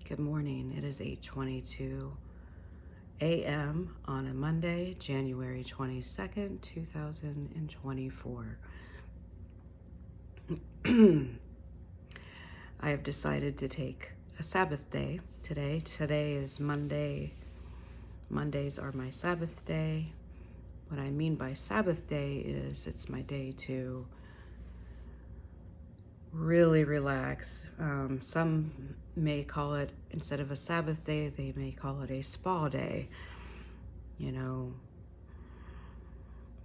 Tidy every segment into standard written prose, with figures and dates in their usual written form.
Good morning. It is 8:22 a.m. on a Monday, January 22nd, 2024. I have decided to take a Sabbath day today. Today is Monday. Mondays are my Sabbath day. What I mean by Sabbath day is it's my day to really relax. Some may call it, instead of a Sabbath day, they may call it a spa day. You know,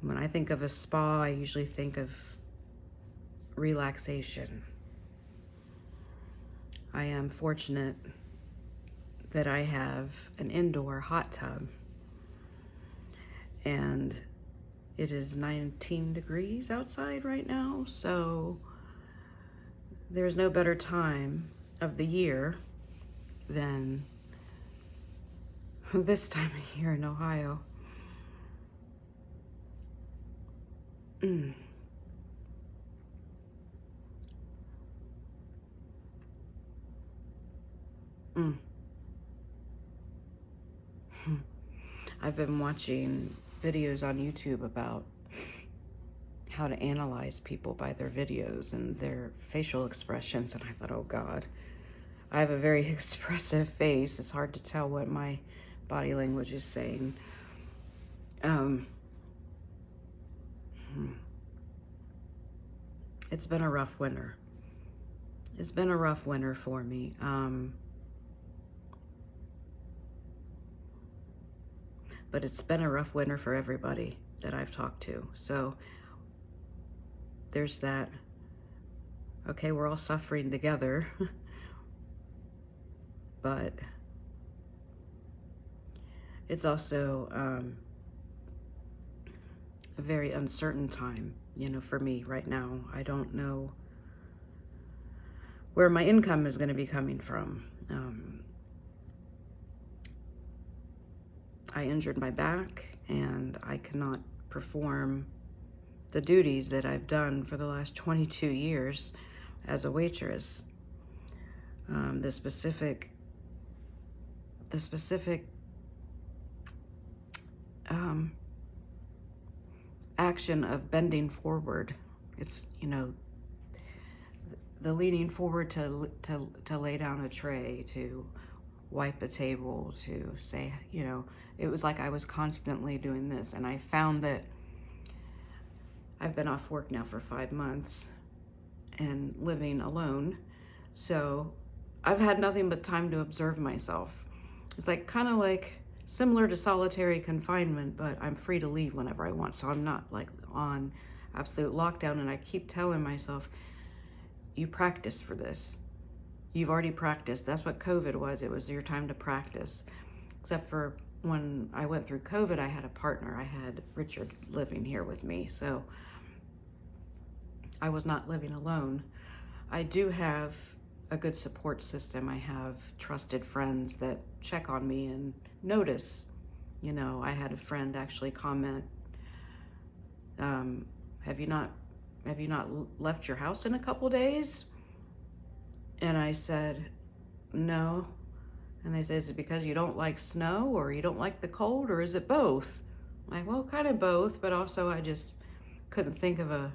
when I think of a spa, I usually think of relaxation. I am fortunate that I have an indoor hot tub, and it is 19 degrees outside right now, so there's no better time of the year than this time of year in Ohio. I've been watching videos on YouTube about how to analyze people by their videos and their facial expressions, and I thought, oh God, I have a very expressive face. It's hard to tell what my body language is saying. It's been a rough winter. It's been a rough winter for me. But it's been a rough winter for everybody that I've talked to. So there's that. Okay, we're all suffering together. But it's also a very uncertain time, for me right now. I don't know where my income is going to be coming from. I injured my back, and I cannot perform the duties that I've done for the last 22 years as a waitress. The specific action of bending forward. It's, the leaning forward to lay down a tray, to wipe a table, to say, it was like I was constantly doing this. And I found that I've been off work now for 5 months and living alone. So I've had nothing but time to observe myself. It's like kind of like similar to solitary confinement, but I'm free to leave whenever I want. So I'm not like on absolute lockdown. And I keep telling myself, you practice for this. You've already practiced. That's what COVID was. It was your time to practice. Except for when I went through COVID, I had a partner. I had Richard living here with me. So I was not living alone. I do have a good support system. I have trusted friends that check on me and notice. I had a friend actually comment, have you not left your house in a couple days? And I said, no. And they said, is it because you don't like snow, or you don't like the cold, or is it both? I'm like, well, kind of both, but also I just couldn't think of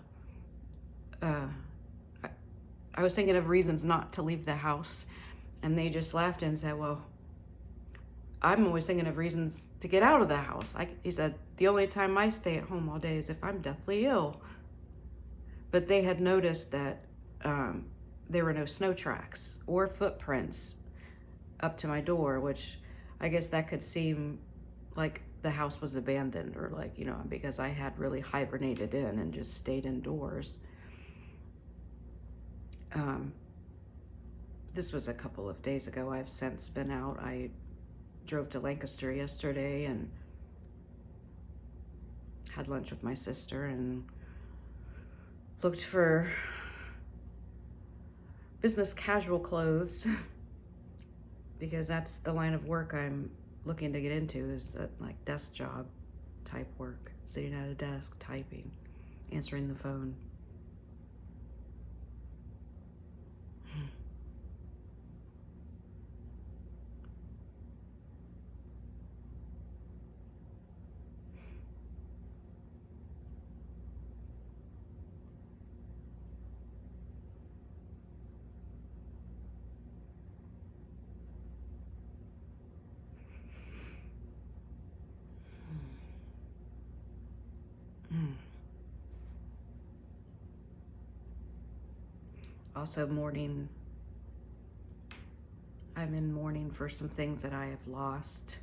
I was thinking of reasons not to leave the house. And they just laughed and said, well, I'm always thinking of reasons to get out of the house. He said, the only time I stay at home all day is if I'm deathly ill. But they had noticed that there were no snow tracks or footprints up to my door, which I guess that could seem like the house was abandoned, or like, because I had really hibernated in and just stayed indoors. This was a couple of days ago. I've since been out. I drove to Lancaster yesterday and had lunch with my sister and looked for business casual clothes because that's the line of work I'm looking to get into, is that like desk job type work, sitting at a desk, typing, answering the phone. also mourning. I'm in mourning for some things that I have lost.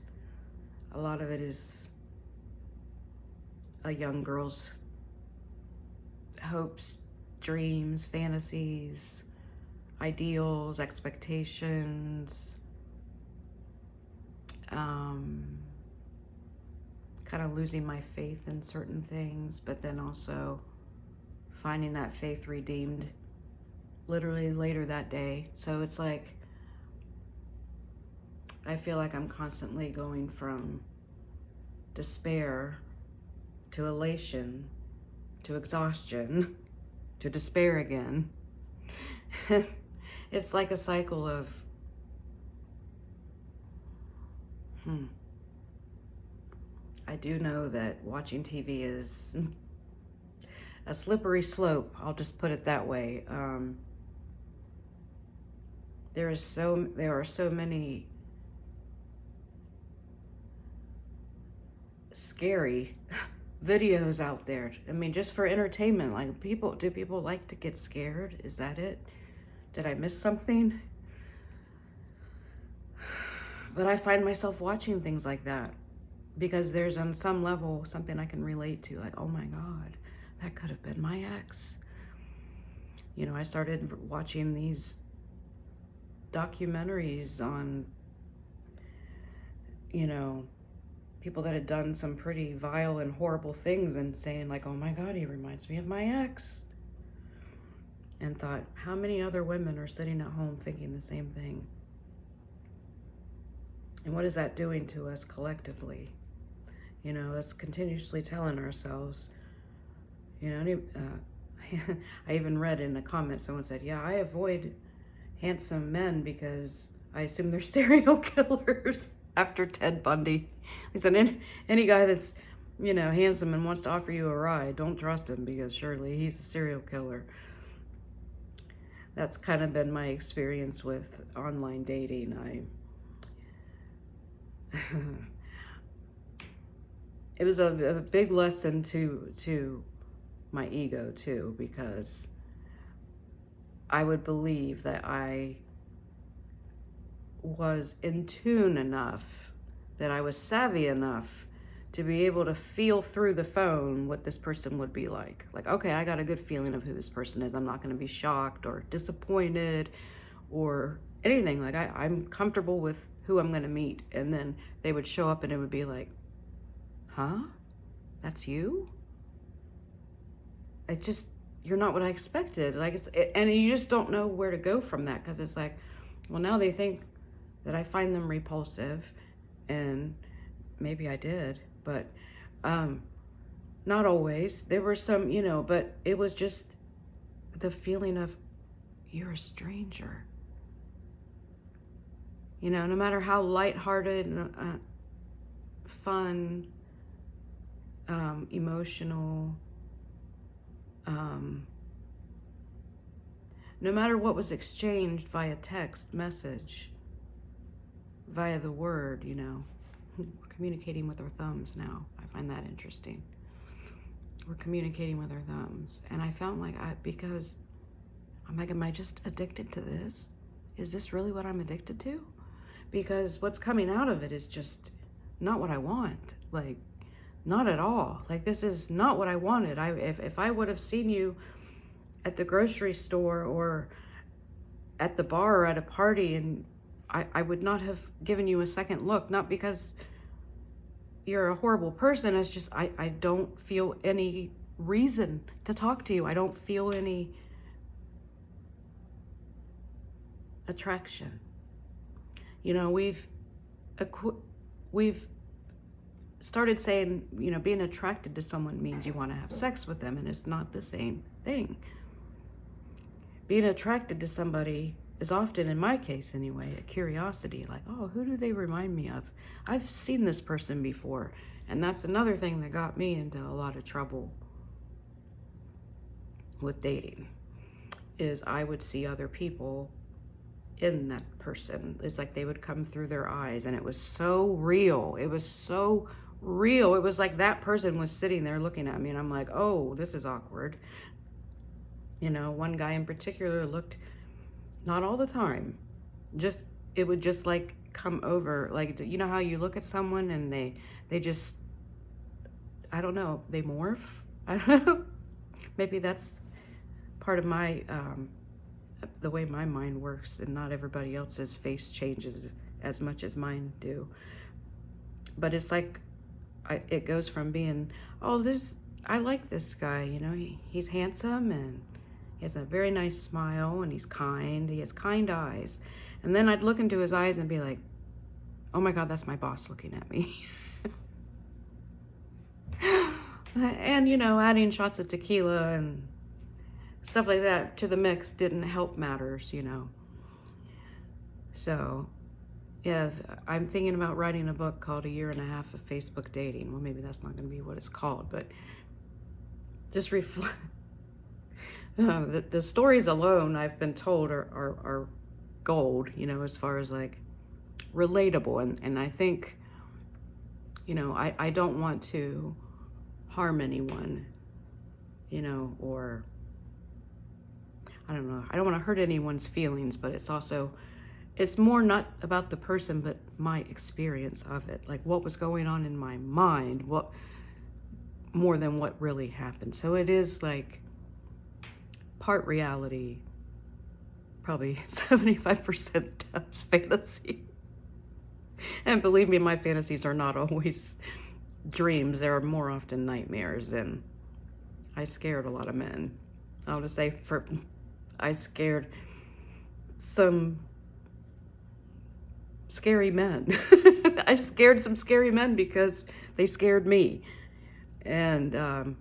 A lot of it is a young girl's hopes, dreams, fantasies, ideals, expectations, kind of losing my faith in certain things, but then also finding that faith redeemed literally later that day. So it's like, I feel like I'm constantly going from despair to elation to exhaustion to despair again. It's like a cycle of I do know that watching TV is a slippery slope. I'll just put it that way. There are so many scary videos out there. I mean, just for entertainment. Like, do people like to get scared? Is that it? Did I miss something? But I find myself watching things like that because there's on some level something I can relate to. Like, oh my God, that could have been my ex. You know, I started watching these documentaries on, you know, people that had done some pretty vile and horrible things and saying like, oh my God, he reminds me of my ex. And thought, how many other women are sitting at home thinking the same thing? And what is that doing to us collectively? You know, that's continuously telling ourselves, you know, I even read in a comment, someone said, yeah, I avoid handsome men because I assume they're serial killers after Ted Bundy. He said, any guy that's, you know, handsome and wants to offer you a ride, don't trust him because surely he's a serial killer. That's kind of been my experience with online dating. It was a big lesson to my ego too, because I would believe that I was in tune enough, that I was savvy enough to be able to feel through the phone what this person would be like. Like, okay, I got a good feeling of who this person is. I'm not going to be shocked or disappointed or anything. Like, I'm comfortable with who I'm going to meet. And then they would show up and it would be like, huh? That's you? You're not what I expected. Like, and you just don't know where to go from that, because it's like, well, now they think that I find them repulsive, and maybe I did, but not always. There were some, you know, but it was just the feeling of, you're a stranger. You know, no matter how lighthearted, fun, emotional, no matter what was exchanged via text message, via the word, you know, we're communicating with our thumbs now. I find that interesting. We're communicating with our thumbs. And I felt like because I'm like, am I just addicted to this? Is this really what I'm addicted to? Because what's coming out of it is just not what I want. Like, not at all. Like, this is not what I wanted. If I would have seen you at the grocery store or at the bar or at a party, and I would not have given you a second look, not because you're a horrible person. It's just, I don't feel any reason to talk to you. I don't feel any attraction. You know, we've started saying, you know, being attracted to someone means you want to have sex with them, and it's not the same thing. Being attracted to somebody is often, in my case anyway, a curiosity, like, oh, who do they remind me of? I've seen this person before. And that's another thing that got me into a lot of trouble with dating, is I would see other people in that person. It's like they would come through their eyes, and it was so real. It was so real. It was like that person was sitting there looking at me, and I'm like, oh, this is awkward. You know, one guy in particular looked, not all the time, just, it would just like come over, like, you know how you look at someone and they just, I don't know, they morph. I don't know. Maybe that's part of my the way my mind works, and not everybody else's face changes as much as mine do. But it's like, it goes from being, oh, this, I like this guy, you know, he's handsome and he has a very nice smile and he's kind, he has kind eyes. And then I'd look into his eyes and be like, oh my God, that's my boss looking at me. And, you know, adding shots of tequila and stuff like that to the mix didn't help matters, you know. So, yeah, I'm thinking about writing a book called A Year and a Half of Facebook Dating. Well, maybe that's not going to be what it's called, but just reflect. The stories alone, I've been told, are gold, you know, as far as like relatable. And I think, you know, I don't want to harm anyone, you know, or I don't know, I don't want to hurt anyone's feelings, but it's also, it's more not about the person, but my experience of it, like what was going on in my mind, what more than what really happened. So it is like part reality, probably 75% times fantasy. And believe me, my fantasies are not always dreams. They're more often nightmares, and I scared a lot of men. I'll just say, I scared some scary men. I scared some scary men because they scared me. And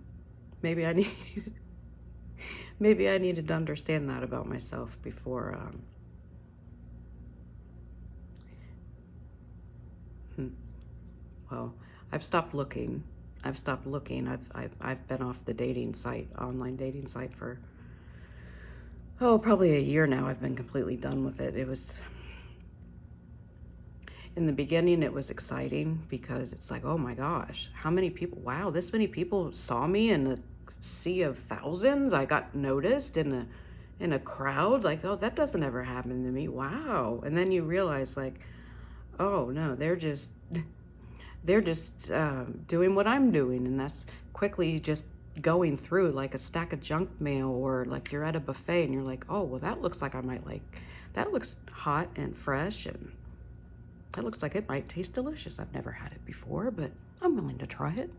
maybe I needed to understand that about myself before. Well, I've stopped looking. I've been off the dating site, online dating site, for probably a year now. I've been completely done with it. It was, in the beginning, it was exciting because it's like, oh my gosh, how many people, wow, this many people saw me in a sea of thousands. I got noticed in a crowd. Like, oh, that doesn't ever happen to me. Wow. And then you realize, like, oh no, they're just doing what I'm doing, and that's quickly just going through like a stack of junk mail, or like you're at a buffet and you're like, oh, well, that looks like I might like, that looks hot and fresh, and that looks like it might taste delicious. I've never had it before, but I'm willing to try it.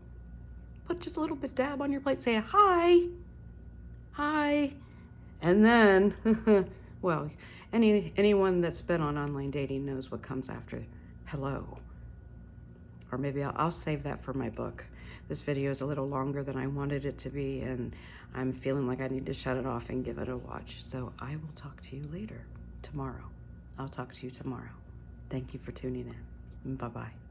Put just a little bit dab on your plate, say hi, and then, well, anyone that's been on online dating knows what comes after hello. Or maybe I'll save that for my book. This video is a little longer than I wanted it to be, and I'm feeling like I need to shut it off and give it a watch. So I will talk to you later, tomorrow. I'll talk to you tomorrow. Thank you for tuning in. Bye-bye.